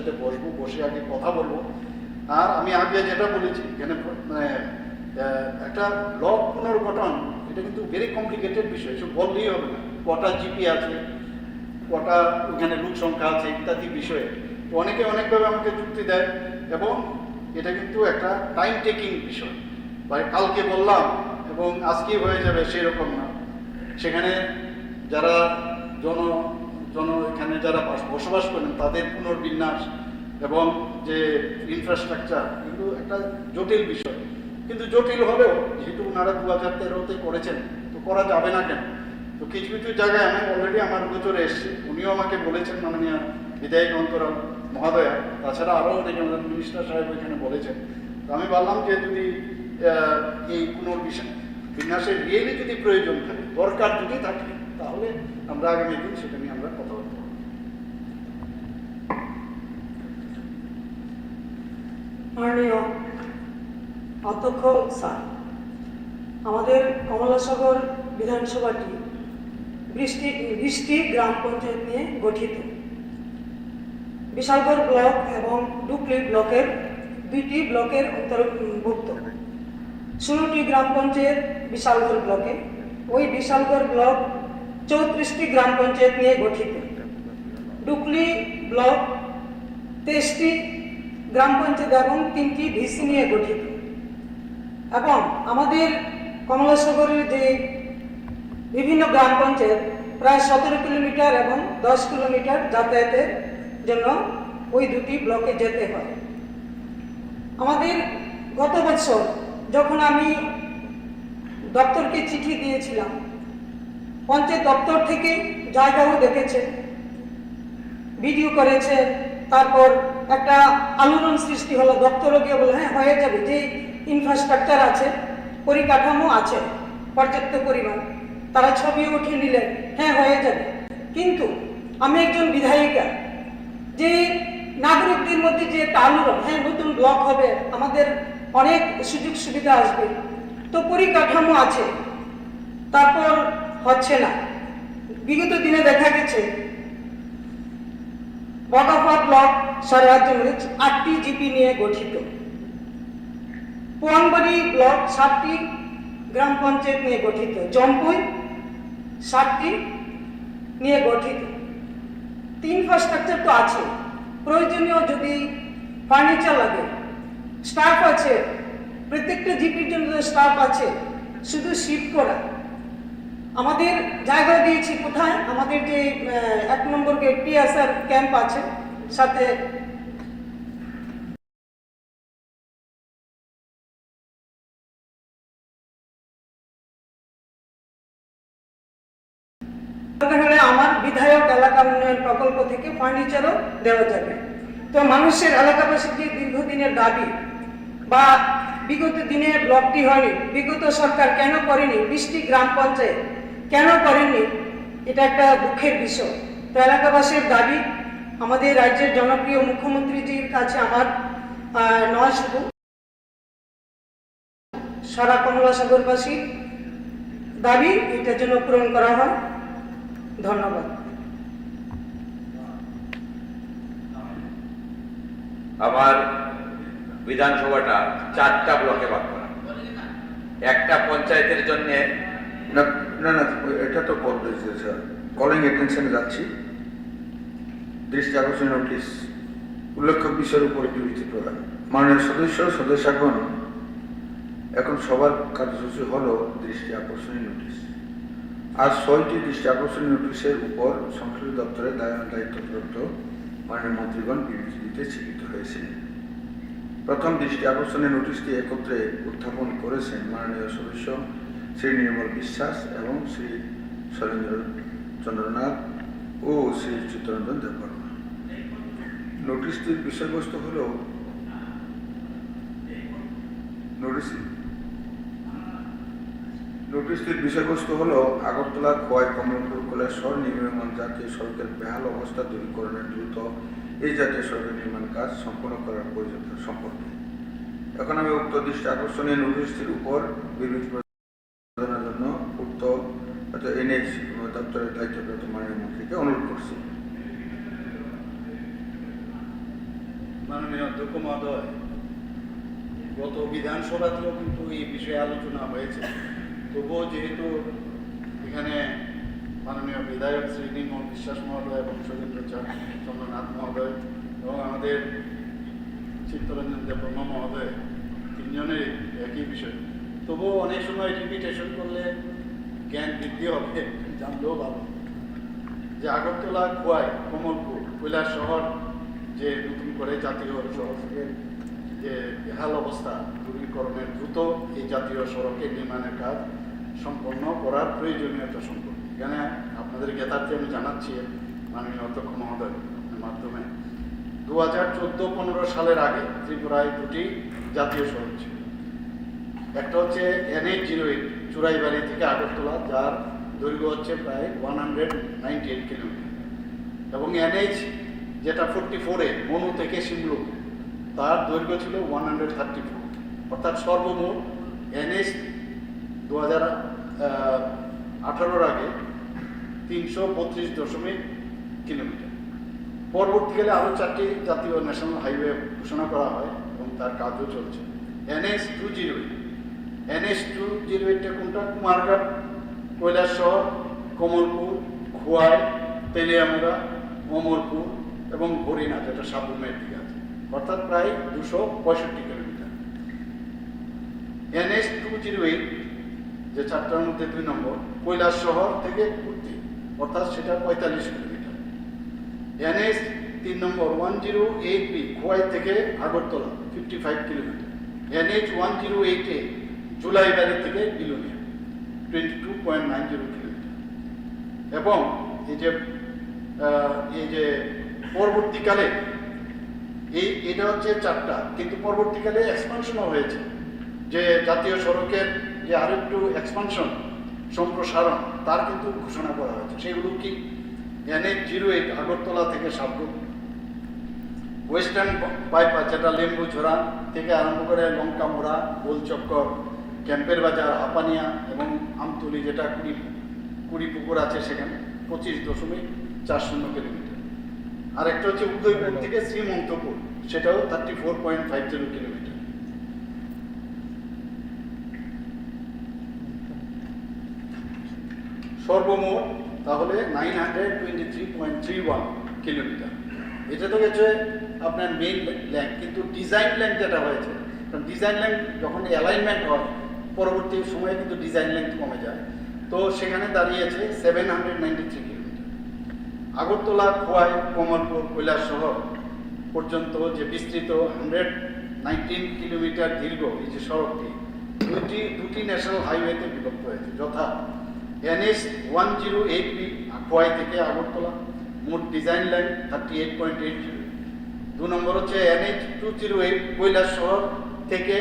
সাথে বসবো, বসে আগে কথা বলবো। আর আমি আগে যেটা বলেছি, এখানে মানে একটা ব্লক পুনর্গঠন এটা কিন্তু ভেরি কমপ্লিকেটেড বিষয়, এসব বললেই হবে না। কটা জিপি আছে, কটা ওখানে লোক সংখ্যা আছে ইত্যাদি বিষয়ে তো অনেকে অনেকভাবে আমাকে যুক্তি দেয়, এবং এটা কিন্তু একটা টাইম টেকিং বিষয়। কালকে বললাম এবং আজকেই হয়ে যাবে সেরকম না। সেখানে যারা এখানে যারা বসবাস করেন তাদের পুনর্বিন্যাস এবং যে ইনফ্রাস্ট্রাকচার কিন্তু একটা জটিল বিষয়। কিন্তু জটিল হলেও যেহেতু ওনারা 2013-তে করেছেন তো করা যাবে না কেন? তো কিছু কিছু জায়গায় আমি অলরেডি আমার গোচরে এসেছি, উনিও আমাকে বলেছেন, মাননীয় বিধায়ক অন্তরাল মহোদয়া, তাছাড়া আরও অনেক আমাদের মিনিস্টার সাহেব এখানে বলেছেন। তো আমি বললাম যে যদি এই পুনর্বিন্যাসের রিয়েলি যদি প্রয়োজন থাকে, দরকার যদি থাকে, তাহলে আমরা আগামী দিন সেটা নিয়ে আমরা কথা বলবো। মাননীয় অধ্যক্ষ স্যার, আমাদের কমলাসাগর বিধানসভাটি 20টি গ্রাম পঞ্চায়েত নিয়ে গঠিত। বিশালগড় ব্লক এবং ডুকলি ব্লকের 2টি ব্লকের অন্তর্ভুক্ত। 16টি গ্রাম পঞ্চায়েত বিশালগড় ব্লকে। ওই বিশালগড় ব্লক 34টি গ্রাম পঞ্চায়েত নিয়ে গঠিত। ডুকলি ব্লক 23টি গ্রাম পঞ্চায়েত এবং 3টি ভিসি নিয়ে গঠিত। এবং আমাদের কমলাসাগরের যে বিভিন্ন গ্রাম পঞ্চায়েত প্রায় 17 কিলোমিটার এবং 10 কিলোমিটার যাতায়াতের জন্য ওই 2টি ব্লকে যেতে হয়। আমাদের গত বছর যখন আমি দপ্তরকে চিঠি দিয়েছিলাম, পঞ্চায়েত দপ্তর থেকে জায়গাও দেখেছে, ভিডিও করেছে, তারপর একটা আলোড়ন সৃষ্টি হলো। দপ্তরও গিয়ে বলে হ্যাঁ হয়ে যাবে, যে ইনফ্রাস্ট্রাকচার আছে, পরিকাঠামো আছে পর্যাপ্ত পরিমাণ, তারা ছবিও উঠিয়ে নিলেন, হ্যাঁ হয়ে যাবে। কিন্তু আমি একজন বিধায়িকা, যে নাগরিকদের মধ্যে যে একটা আলোড়ন, হ্যাঁ নতুন ব্লক হবে, আমাদের অনেক সুযোগ সুবিধা আসবে, তো পরিকাঠামো আছে, তারপর হচ্ছে না। বিগত দিনে দেখা গেছে বগাফা ব্লক সারা রাজ্য 8টি জিপি নিয়ে গঠিত। পোয়াংবাড়ি ব্লক 7টি গ্রাম পঞ্চায়েত নিয়ে গঠিত। জম্পুই 7টি নিয়ে গঠিত। ইনফ্রাস্ট্রাকচার তো আছে, প্রয়োজনীয় যদি ফার্নিচার লাগে, স্টাফ আছে, প্রত্যেকটা জিপির জন্য স্টাফ আছে, শুধু শিফট করা। আমাদের জায়গা দিয়েছি কোথায়? আমাদের যে 1 নম্বর গেট টিএসআর ক্যাম্প আছে, সাথে আমার বিধায়ক এলাকা উন্নয়ন প্রকল্প থেকে ফার্নিচারও দেওয়া যাবে। তো মানুষের এলাকাবাসীর যে দীর্ঘদিনের দাবি, বা বিগত দিনে ব্লকটি হয়নি, বিগত সরকার কেন করেনি, 20টি গ্রাম পঞ্চায়েত কেন করেননি, এটা একটা দুঃখের বিষয়। তো এলাকাবাসীর দাবি, আমাদের রাজ্যের জনপ্রিয় মুখ্যমন্ত্রীজির কাছে আমার নয়, শুধু সারা কমলাসাগরবাসীর দাবি এটার জন্য পূরণ করা হয়। ধন্যবাদ। আমার বিধানসভাটা 4টা ব্লকে ভাগ করা, একটা পঞ্চায়েতের জন্য না না না, এটা তো কলিং অ্যাটেনশনে যাচ্ছি। দৃষ্টি আকর্ষণীয় নোটিশ, উল্লেখ্য বিষয়ের উপর বিবৃতি প্রদান। মাননীয় সদস্যগণ, এখন সবার কার্যসূচি হলো দৃষ্টি আকর্ষণীয় নোটিশ। আজ 6টি দৃষ্টি আকর্ষণীয় নোটিশের উপর সংশ্লিষ্ট দপ্তরের দায়িত্বপ্রাপ্ত মাননীয় মন্ত্রীগণ বিবৃতি দিতে স্বীকৃত হয়েছিলেন। প্রথম দৃষ্টি আকর্ষণীয় নোটিশটি একত্রে উত্থাপন করেছেন মাননীয় সদস্য শ্রী নির্মল বিশ্বাস এবং শ্রী শৈলেন্দ্র চন্দ্রনাথ ও শ্রী চিত্তরঞ্জন দেববর্মা। নোটিশটির বিষয়বস্তু হল আগরতলা খোয়াই কমলপুর কৈলাসহর নির্মাণ জাতীয় সড়কের বেহাল অবস্থা দূরীকরণের দ্রুত এই জাতীয় সড়কের নির্মাণ কাজ সম্পন্ন করার প্রয়োজনীয়তা সম্পর্কে। এখন আমি উক্ত দৃষ্টি আকর্ষণীয় নোটিশটির উপর বিবৃতি প্রদানের জন্য উক্ত এনএইচ দপ্তরের দায়িত্বপ্রাপ্ত মাননীয় মন্ত্রীকে অনুরোধ করছি। অধ্যক্ষ মহোদয়, গত বিধানসভাতেও কিন্তু এই বিষয়ে আলোচনা হয়েছে। তবুও যেহেতু এখানে মাননীয় বিধায়ক শ্রী নির্মল বিশ্বাস মহোদয় এবং সুরেন্দ্র চন্দ্রনাথ মহোদয় এবং আমাদের চিত্তরঞ্জন দেববর্মা মহোদয় তিনজনের একই বিষয়, তবুও অনেক সময় রিপিটেশন করলে জ্ঞান বৃদ্ধি হবে, জানলেও ভালো। যে আগরতলা, খোয়াই, কমলপুর, কৈলাসহর যে নতুন করে জাতীয় সড়কের যে বেহাল অবস্থা দূরীকরণের দ্রুত এই জাতীয় সড়কের নির্মাণের কাজ সম্পন্ন করার প্রয়োজনীয়তা সম্পর্কে এখানে আপনাদের জ্ঞাতার্থে আমি জানাচ্ছি মাননীয় অধ্যক্ষ মহোদয়ের মাধ্যমে। 2014-15 সালের আগে ত্রিপুরায় দুটি জাতীয় সড়ক ছিল। একটা হচ্ছে NH-08 চুরাইবাড়ি থেকে আগরতলা, যার দৈর্ঘ্য হচ্ছে প্রায় 198 কিলোমিটার, এবং NH যেটা 44-এ মনু থেকে সিমলু, তার দৈর্ঘ্য ছিল 134। অর্থাৎ সর্বমোট NH 2018-র আগে 332 কিলোমিটার। পরবর্তীকালে আরও 4টি জাতীয় ন্যাশনাল হাইওয়ে ঘোষণা করা হয় এবং তার কাজও চলছে। NH-208টা কোনটা? কুমারঘাট, কৈলাসহর, কমলপুর, খোয়াই, তেলিয়ামুড়া, অমরপুর এবং হরিণা, যেটা সাবরুমের দিকে আছে, অর্থাৎ প্রায় 265 কিলোমিটার। NH-208 যে 4টার মধ্যে 2 নম্বর, কৈলাসহর থেকে কুর্তি, অর্থাৎ সেটা 45 কিলোমিটার। NH-3 নম্বর 108B খোয়াই থেকে আগরতলা 55 কিলোমিটার। NH-108A জুলাইবাড়ি থেকে বিলোনিয়া 22.90 কিলোমিটার। এবং এই যে পরবর্তীকালে এটা হচ্ছে 4টা, কিন্তু পরবর্তীকালে এক্সপানশনও হয়েছে, যে জাতীয় সড়কের যে আরেকটু এক্সপানশন, সম্প্রসারণ, তার কিন্তু ঘোষণা করা হয়েছে। সেগুলো কি? NH-08 আগরতলা থেকে সাবরুম, ওয়েস্টার্ন বাইপাস যেটা লেম্বুঝোড়া থেকে আরম্ভ করে লঙ্কামোড়া, গোলচক্কর, ক্যাম্পের বাজার, হাপানিয়া এবং আমতলি, যেটা কুড়িপুকুর আছে সেখানে 25.40 কিলোমিটার। আর একটা হচ্ছে উদয়পুর থেকে শ্রীমন্তপুর, সেটাও 34.50 কিলোমিটার। সর্বমোট তাহলে 923.31 কিলোমিটার। এটা তো গেছে আপনার মেইন ল্যাঙ্ক, কিন্তু ডিজাইন ল্যাঙ্ক যেটা হয়েছে, কারণ ডিজাইন ল্যাঙ্ক যখন অ্যালাইনমেন্ট হয় পরবর্তী সময়ে কিন্তু ডিজাইন ল্যাঙ্ক কমে যায়, তো সেখানে দাঁড়িয়েছে 793 কিলোমিটার। আগরতলা, খোয়াই, কমলপুর, কৈলাসহর পর্যন্ত যে বিস্তৃত 119 কিলোমিটার দীর্ঘ এই যে সড়কটি দুটি ন্যাশনাল হাইওয়েতে বিভক্ত হয়েছে, যথা NH-108B খোয়াই থেকে আগরতলা, মোট ডিজাইন লাইন 38.80। 2 নম্বর হচ্ছে NH-208 কৈলাসহর থেকে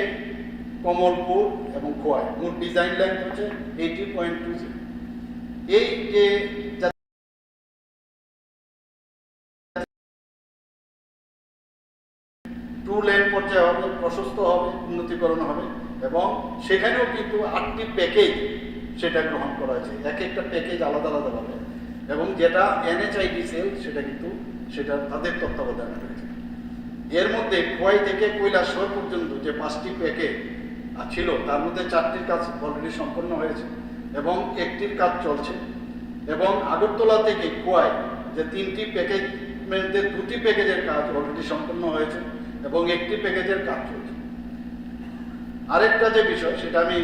কমলপুর এবং খোয়াই, মোট ডিজাইন লাইন হচ্ছে 80.20। এই যে 2 লেন পর্যায়ে হবে, প্রশস্ত হবে, উন্নতিকরণ হবে, এবং সেখানেও কিন্তু 8টি প্যাকেজ সেটা গ্রহণ করা হয়েছে, এক একটা প্যাকেজ আলাদা আলাদা হবে, এবং যেটা NHIDCL সেটা কিন্তু সেটা তাদের তত্ত্বাবধানে রয়েছে। এর মধ্যে খোয়াই থেকে কৈলাসহর পর্যন্ত যে 5টি প্যাকেজ ছিল, তার মধ্যে 4টির কাজ অলরেডি সম্পন্ন হয়েছে এবং 1টির কাজ চলছে, এবং আগরতলা থেকে খোয়াই যে 3টি প্যাকেজ মধ্যে 2টি প্যাকেজের কাজ অলরেডি সম্পন্ন হয়েছে এবং 1টি প্যাকেজের কাজ চলছে। আরেকটা যে বিষয়, সেটা আমি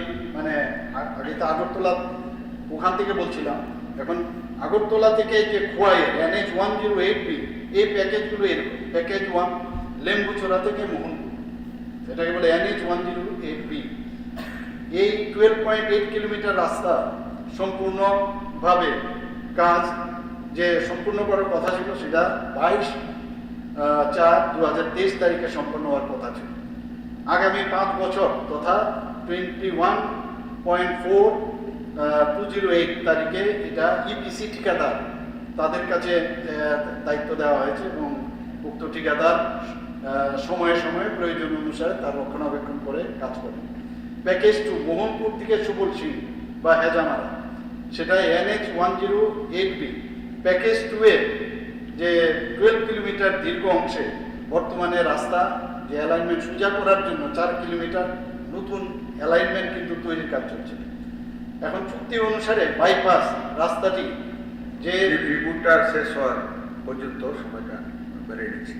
আগে তো আগরতলা ওখান থেকে বলছিলাম, এখন আগরতলা থেকে যে খোয়াই NH-108B এই প্যাকেজগুলো এরকম। প্যাকেজ 1 লেম্বুছড়া থেকে মোহনপুর, এটাকে বলে NH-108B। এই 12.8 কিলোমিটার রাস্তা সম্পূর্ণভাবে কাজ যে সম্পূর্ণ করার কথা ছিল, সেটা 22/4/2023 তারিখে সম্পন্ন হওয়ার কথা ছিল। আগামী 5 বছর তথা 21.4/2008 তারিখে এটা EPC ঠিকাদার তাদের কাছে দায়িত্ব দেওয়া হয়েছে, এবং উক্ত ঠিকাদার সময়ে সময়ে প্রয়োজন অনুসারে তার রক্ষণাবেক্ষণ করে কাজ করে। প্যাকেজ 2 মোহনপুর থেকে সুবল সিং বা হেজামারা, সেটা NH-108B। প্যাকেজ 2 এর যে 12 কিলোমিটার দীর্ঘ অংশে বর্তমানে রাস্তা যে অ্যালাইনমেন্ট সোজা করার জন্য 4 কিলোমিটার নতুন অ্যালাইনমেন্ট কিন্তু তৈরির কাজ চলছে। এখন চুক্তি অনুসারে বাইপাস রাস্তাটি যে রিপোর্টটা শেষ হওয়ার পর্যন্ত সময়টা বেড়ে গেছে।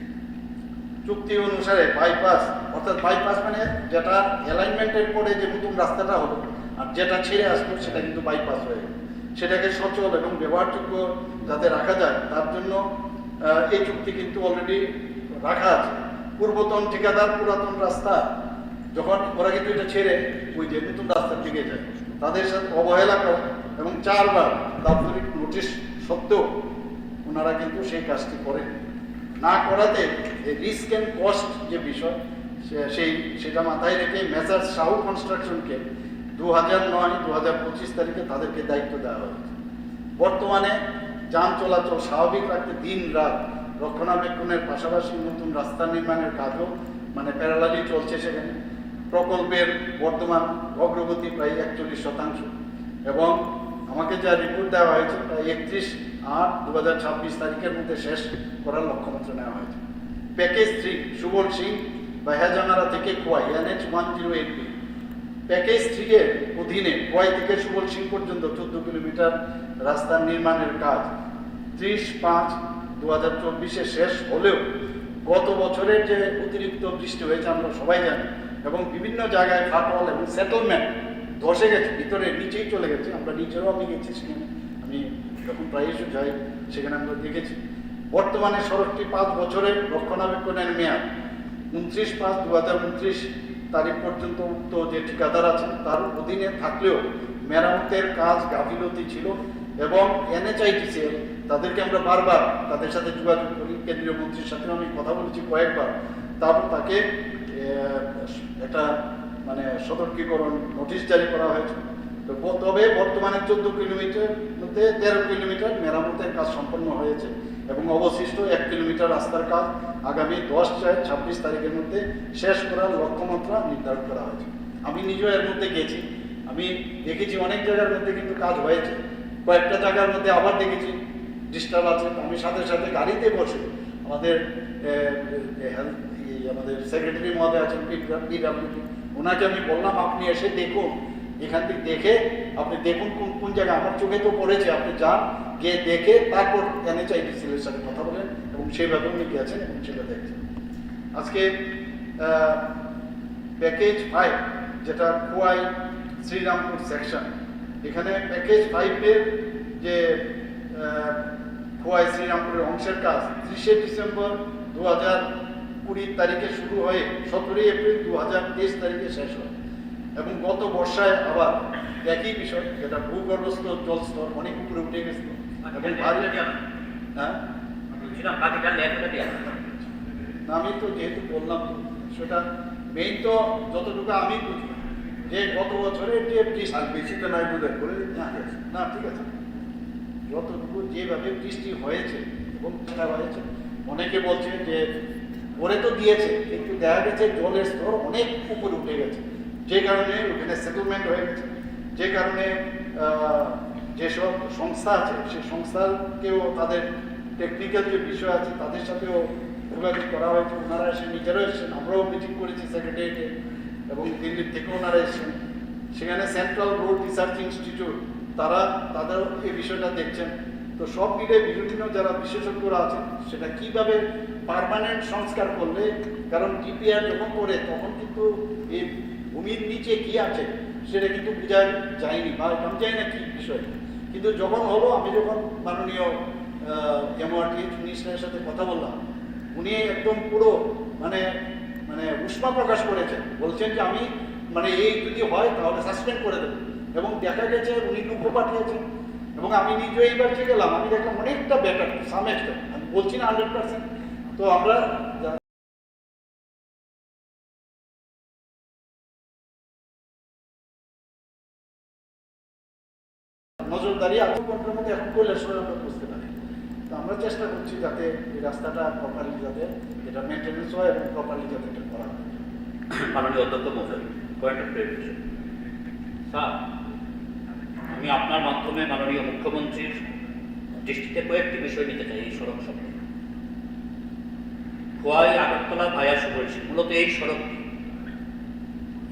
চুক্তি অনুসারে বাইপাস, অর্থাৎ বাইপাস মানে যেটা অ্যালাইনমেন্টের পরে যে নতুন রাস্তাটা হলো আর যেটা ছেড়ে আসলো সেটা কিন্তু বাইপাস হয়ে গেল। সেটাকে সচল এবং ব্যবহারযোগ্য যাতে রাখা যায় তার জন্য এই চুক্তি কিন্তু অলরেডি রাখা আছে। পূর্বতন ঠিকাদার পুরাতন রাস্তা যখন ওরা কিন্তু এটা ছেড়ে ওই যে নতুন রাস্তার দিকে যায়, তাদের সাথে অবহেলা করে এবং 4 বার দাপ্তরিক নোটিশ সত্ত্বেও ওনারা কিন্তু সেই কাজটি করেন না করাতে রিস্ক অ্যান্ড কস্ট যে বিষয় সেটা মাথায় রেখে মেসার সাহু কনস্ট্রাকশনকে 2009-2025 তারিখে তাদেরকে দায়িত্ব দেওয়া হয়েছে। বর্তমানে যান চলাচল স্বাভাবিক রাখতে দিন রাত রক্ষণাবেক্ষণের পাশাপাশি নতুন রাস্তা নির্মাণের কাজও মানে প্যারালালি চলছে। সেখানে প্রকল্পের বর্তমান অগ্রগতি প্রায় 41% এবং আমাকে যা রিপোর্ট দেওয়া হয়েছে প্রায় 31/8/2026 তারিখের মধ্যে শেষ করার লক্ষ্যমাত্রা নেওয়া হয়েছে। প্যাকেজ 3 সুবল সিং বা হেজামারা থেকে খোয়াই NH 108B প্যাকেজ 3 এর অধীনে খোয়াই থেকে সুবল সিং পর্যন্ত 14 কিলোমিটার রাস্তার নির্মাণের কাজ 30/5/2024 শেষ হলেও গত বছরের যে অতিরিক্ত বৃষ্টি হয়েছে আমরা সবাই জানি এবং বিভিন্ন জায়গায় ফাটল এবং সেটেলমেন্ট ধসে গেছে, ভিতরে নিচেই চলে গেছে। আমরা নিজেরাও আমি গেছি সেখানে, আমি যখন প্রায়শই যাই সেখানে আমরা দেখেছি। বর্তমানে সড়কটি 5 বছরের রক্ষণাবেক্ষণের মেয়াদ 29/5/2029 তারিখ পর্যন্ত উক্ত যে ঠিকাদার আছেন তার অধীনে থাকলেও মেরামতের কাজ গাফিলতি ছিল এবং NHITCL তাদেরকে আমরা বারবার তাদের সাথে যোগাযোগ করি, কেন্দ্রীয় মন্ত্রীর সাথে আমি কথা বলেছি কয়েকবার, তারপর তাকে একটা মানে সতর্কীকরণ নোটিশ জারি করা হয়েছে। তো তবে বর্তমানে 14 কিলোমিটার মধ্যে 13 কিলোমিটার মেরামতের কাজ সম্পন্ন হয়েছে এবং অবশিষ্ট 1 কিলোমিটার রাস্তার কাজ আগামী 10/4/26 তারিখের মধ্যে শেষ করার লক্ষ্যমাত্রা নির্ধারণ করা হয়েছে। আমি নিজেও এর মধ্যে গেছি, আমি দেখেছি অনেক জায়গার মধ্যে কিন্তু কাজ হয়েছে, কয়েকটা জায়গার মধ্যে আবার দেখেছি ডিস্টার্ব আছে। আমি সাথে সাথে গাড়িতে বসে আমাদের আমাদের সেক্রেটারি মহোদয় আছেন PWD, ওনাকে আমি বললাম আপনি এসে দেখুন, এখান থেকে দেখে আপনি দেখুন কোন কোন জায়গায় আমার চোখে তো পড়েছে, আপনি যান গিয়ে দেখে তারপর NHITCL এর সাথে কথা বলেন এবং সেইভাবে উনি গেছেন এবং সেটা দেখছেন। আজকে প্যাকেজ 5 যেটা খোয়াই শ্রীরামপুর সেকশন, এখানে প্যাকেজ 5 এর যে খোয়াই শ্রীরামপুরের অংশের কাজ 30 ডিসেম্বর 2020 তারিখে শুরু হয়ে 17 এপ্রিল 2023 তারিখে শেষ হয় এবং গত বর্ষায় আবার একই বিষয়, যেটা ভূগর্ভস্থ জলস্তর অনেক উপরে উঠে গেছিল এবং আমি তো যেহেতু বললাম সেটা মেইন তো যতটুকু আমি বুঝি যে গত বছরের যে বৃষ্টি বেশি তো নয় বোধ করে না ঠিক আছে, যতটুকু যেভাবে বৃষ্টি হয়েছে এবং সেটা হয়েছে, অনেকে বলছে যে করে তো দিয়েছে কিন্তু দেখা গেছে জলের স্তর অনেক উপরে উঠে গেছে, যে কারণে ওখানে সেটেলমেন্ট হয়ে গেছে, যে কারণে যেসব সংস্থা আছে সেই সংস্থাকেও তাদের টেকনিক্যাল যে বিষয় আছে তাদের সাথেও যোগাযোগ করা হয়েছে। ওনারা এসে নিজেরাও এসেছেন, আমরাও মিটিং করেছি সেক্রেটারিয়েটে এবং দিল্লির থেকে ওনারা এসেছেন। সেখানে সেন্ট্রাল রোড রিসার্চ ইনস্টিটিউট তারা তাদের এই বিষয়টা দেখছেন। তো সব মিলে বিভিন্ন যারা বিশেষজ্ঞরা আছেন সেটা কিভাবে পার্মানেন্ট সংস্কার করলে, কারণ DPR যখন করে তখন কিন্তু এই ভূমির নিচে কি আছে সেটা কিন্তু বোঝা যায়নি বা আমি জানি না কি বিষয়, কিন্তু যখন হলো আমি যখন মাননীয় MRDH মিনিস্টারের সাথে কথা বললাম, উনি একদম পুরো মানে উষ্মা প্রকাশ করেছেন, বলছেন যে আমি মানে এই যদি হয় তাহলে সাসপেন্ড করে দেবো এবং দেখা গেছে উনি লুকো পাঠিয়েছেন এবং আমি নিজে এইবার যে গেলাম আমি দেখলাম অনেকটা বেটার সাম এক্সটেন্ট, আমি বলছি না 100%। তো আমরা নজরদারি 8 ঘন্টার মধ্যে এখন করলে সবাই আমরা বুঝতে পারি। তো আমরা চেষ্টা করছি যাতে এই রাস্তাটা প্রপারলি যাতে এটা মেনটেন্যান্স হয় এবং প্রপারলি যাতে এটা করা হয়। মাননীয় অধ্যক্ষ মহোদয়, পয়েন্ট অফ ক্লারিফিকেশন স্যার, আমি আপনার মাধ্যমে মাননীয় মুখ্যমন্ত্রীর দৃষ্টিতে কয়েকটি বিষয় নিতে চাই এই সড়ক সম্পর্কে। খোয়াই আগরতলা ভায়া সুবলশী মূলত এই সড়কটি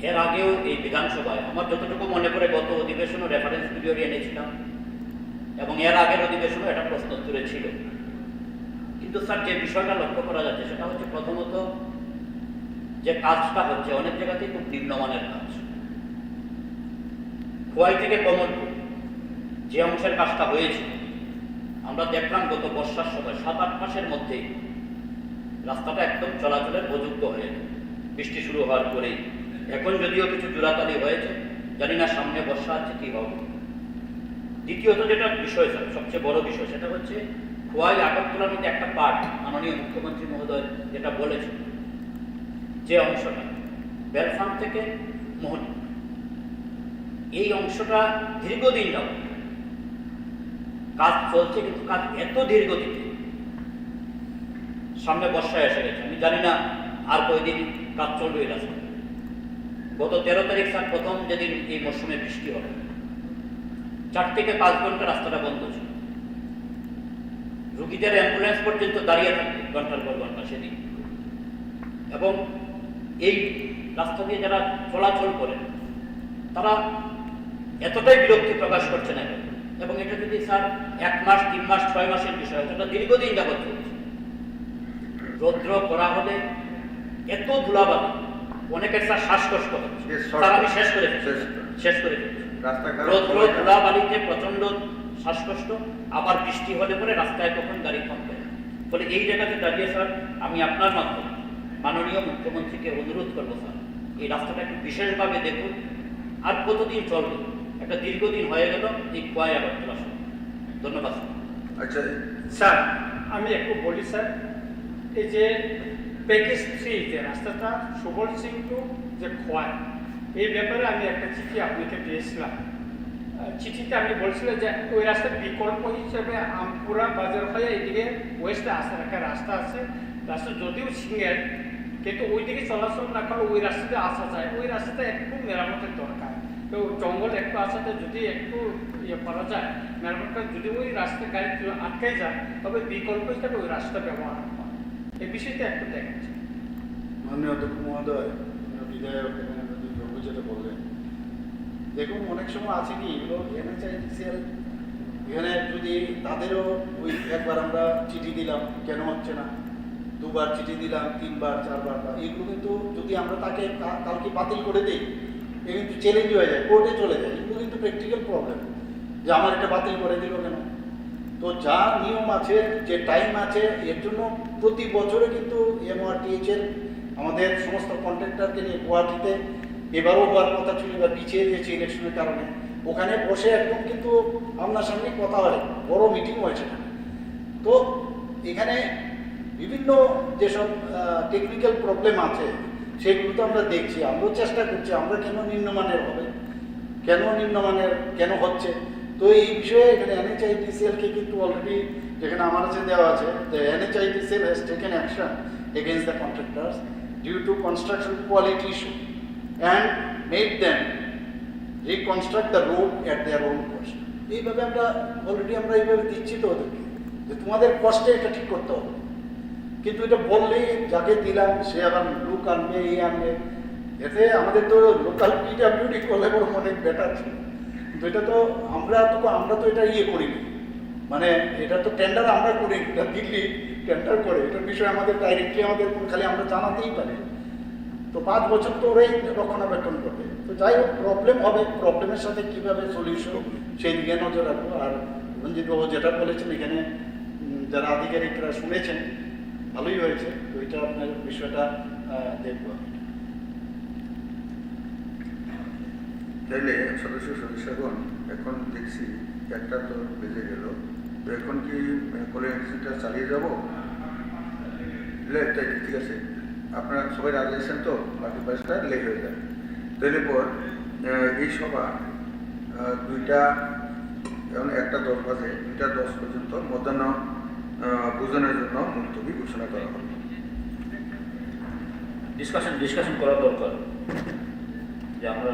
এর আগেও এই বিধানসভায় আমার যতটুকু মনে পড়ে গত অধিবেশনও রেফারেন্স ভিডিও এনেছিলাম এবং এর আগের অধিবেশনও এটা প্রশ্নোত্তরে ছিল। কিন্তু স্যার যে বিষয়টা লক্ষ্য করা যাচ্ছে সেটা হচ্ছে প্রথমত যে কাজটা হচ্ছে অনেক জায়গাতেই খুব নিম্নমানের কাজ। খোয়াই থেকে কমলপুর যে অংশের কাজটা হয়েছে আমরা দেখলাম গত বর্ষার সময় 7-8 মাসের মধ্যেই রাস্তাটা একদম চলাচলের উপযুক্ত হয়ে যায় বৃষ্টি শুরু হওয়ার পরেই। এখন যদিও কিছু জোড়াতালি হয়েছে, জানি না সামনে বর্ষা আছে কি হবে। দ্বিতীয়ত যেটা বিষয় স্যার সবচেয়ে বড় বিষয় সেটা হচ্ছে খোয়াই আগরতলার মধ্যে একটা পার্ট মাননীয় মুখ্যমন্ত্রী মহোদয় যেটা বলেছেন যে অংশটা বেলফার্ম থেকে মোহনী এই অংশটা দীর্ঘদিন যাবত কাজ চলছে, কিন্তু কাজ এত ধীরগতিতে সামনে বর্ষায় এসে গেছে। আমি জানি না আর কয়দিন কাজ চলবে এই রাস্তা। গত 13 তারিখ স্যার প্রথম যেদিন এই মরশুমে বৃষ্টি হবে 4 থেকে 5 ঘন্টা রাস্তাটা বন্ধ ছিল, রুগীদের অ্যাম্বুলেন্স পর্যন্ত দাঁড়িয়ে থাকবে ঘন্টার পর ঘন্টা সেদিন। এবং এই রাস্তা দিয়ে যারা চলাচল করেন তারা এতটাই বিরক্তি প্রকাশ করছে না। এবং এটা যদি স্যার 1 মাস 3 মাস 6 মাসের বিষয় হয় সেটা দীর্ঘদিন যাবত চলছে। রৌদ্র করা হলে এত ধুলাবালি অনেকের স্যার শ্বাসকষ্ট হচ্ছে। স্যার আমি শেষ করে ফেলছি। রৌদ্র ধুলাবালিতে প্রচন্ড শ্বাসকষ্ট, আবার বৃষ্টি হলে পরে রাস্তায় কখন গাড়ি থামবে। ফলে এই জায়গাতে দাঁড়িয়ে স্যার আমি আপনার মাধ্যমে মাননীয় মুখ্যমন্ত্রীকে অনুরোধ করবো স্যার এই রাস্তাটা একটু বিশেষভাবে দেখুন। আর কতদিন চলবে, একটা দীর্ঘদিন হয়ে গেল এই খোয়াই আগরতলা। ধন্যবাদ স্যার। আচ্ছা স্যার আমি একটু বলি স্যার, এই যে প্যাকেজ 3 যে রাস্তাটা সুবলশী টু যে খোয়াই এই ব্যাপারে আমি একটা চিঠি আপনাকে দিয়েছিলাম। চিঠিতে আমি বলছিলাম যে ওই রাস্তার বিকল্প হিসেবে আমপুরা বাজার হয়ে এদিকে ওয়েস্টে আসার একটা রাস্তা আছে। রাস্তা যদিও সিঙ্গেল কিন্তু ওই দিকে চলাচল না করলে ওই রাস্তাতে আসা যায়। ওই রাস্তাটা একটু মেরামতের দরকার। তো জঙ্গল একটু আসাতে যদি একটু ইয়ে করা যায় মেরামতটা, যদি ওই রাস্তায় গাড়ি আটকে যায় তবে বিকল্প হিসেবে ওই রাস্তা ব্যবহার করা এই বিষয়টা একটু দেখাচ্ছে। মাননীয় অধ্যক্ষ মহোদয়, বিধায়ক প্রভু যেটা বললেন, দেখুন অনেক সময় আছে কি এগুলো NHIDCL এখানে যদি তাদেরও ওই একবার আমরা চিঠি দিলাম কেন হচ্ছে না, 2বার চিঠি দিলাম, 3বার 4বার, এগুলো কিন্তু যদি আমরা তাকে কালকে বাতিল করে দিই এ কিন্তু চ্যালেঞ্জ হয়ে যায়, কোর্টে চলে যায়। এগুলো কিন্তু প্র্যাকটিক্যাল প্রবলেম যে আমার এটা বাতিল করে দিল কেন। তো যা নিয়ম আছে, যে টাইম আছে, এর জন্য প্রতি বছরে কিন্তু MRTH এর আমাদের সমস্ত কন্ট্রাক্টরকে নিয়ে গুয়াহাটিতে এবারও হওয়ার কথা ছিল, এবার পিছিয়ে দিয়েছে ইলেকশনের কারণে। ওখানে বসে একদম কিন্তু আপনার সামনে কথা হয়, বড় মিটিং হয়েছে। তো এখানে বিভিন্ন যেসব টেকনিক্যাল প্রবলেম আছে সেগুলো তো আমরা দেখছি, আমরাও চেষ্টা করছি আমরা কেন নিম্নমানের হবে, কেন হচ্ছে। তো এই বিষয়ে এখানে NHIDCL কে কিন্তু অলরেডি যেখানে আমার কাছে দেওয়া আছে, the NHIDCL has taken action against the contractors due to construction quality issue and made them reconstruct the road at their own cost. এইভাবে আমরা অলরেডি এইভাবে দিচ্ছি তো ওদেরকে যে তোমাদের কষ্টে এটা ঠিক করতে হবে। কিন্তু এটা বললেই যাকে দিলাম সে আবার লুক আনবে, এই আনবে, এতে আমাদের তো লোকাল PWD করলে বড় অনেক বেটার ছিল। কিন্তু এটা তো আমরা তো এটা করিনি, মানে এটা তো টেন্ডার আমরা করি, এটা দিল্লি টেন্ডার করে, এটার বিষয়ে আমাদের ডাইরেক্টলি খালি আমরা জানাতেই পারি। তো 5 বছর তো ওরাই রক্ষণাবেক্ষণ করবে। তো যাই হোক, প্রবলেম হবে, প্রবলেমের সাথে কীভাবে সলিউশন সেই দিকে নজর রাখবো। আর রঞ্জিত বাবু যেটা বলেছেন এখানে যারা আধিকারিকরা শুনেছেন ভালোই হয়েছে। তো এটা আপনার বিষয়টা দেখবো। তাইলে সদস্যগণ এখন দেখছি 1টা তো বেজে গেল, তো এখন কি কলেজটা চালিয়ে যাবো? তাই ঠিক আছে, আপনারা সবাই রাজি আছেন তো? বাকি 5টা লেট হয়ে যায়। তাইলে পর এই সভা 2টা, এখন 1টা 10 বাজে, 2টা 10 পর্যন্ত মধ্যাহ্ন ভোজনের জন্য মুলতবি ঘোষণা করা হবে। ডিসকাশন করা দরকার যে আমরা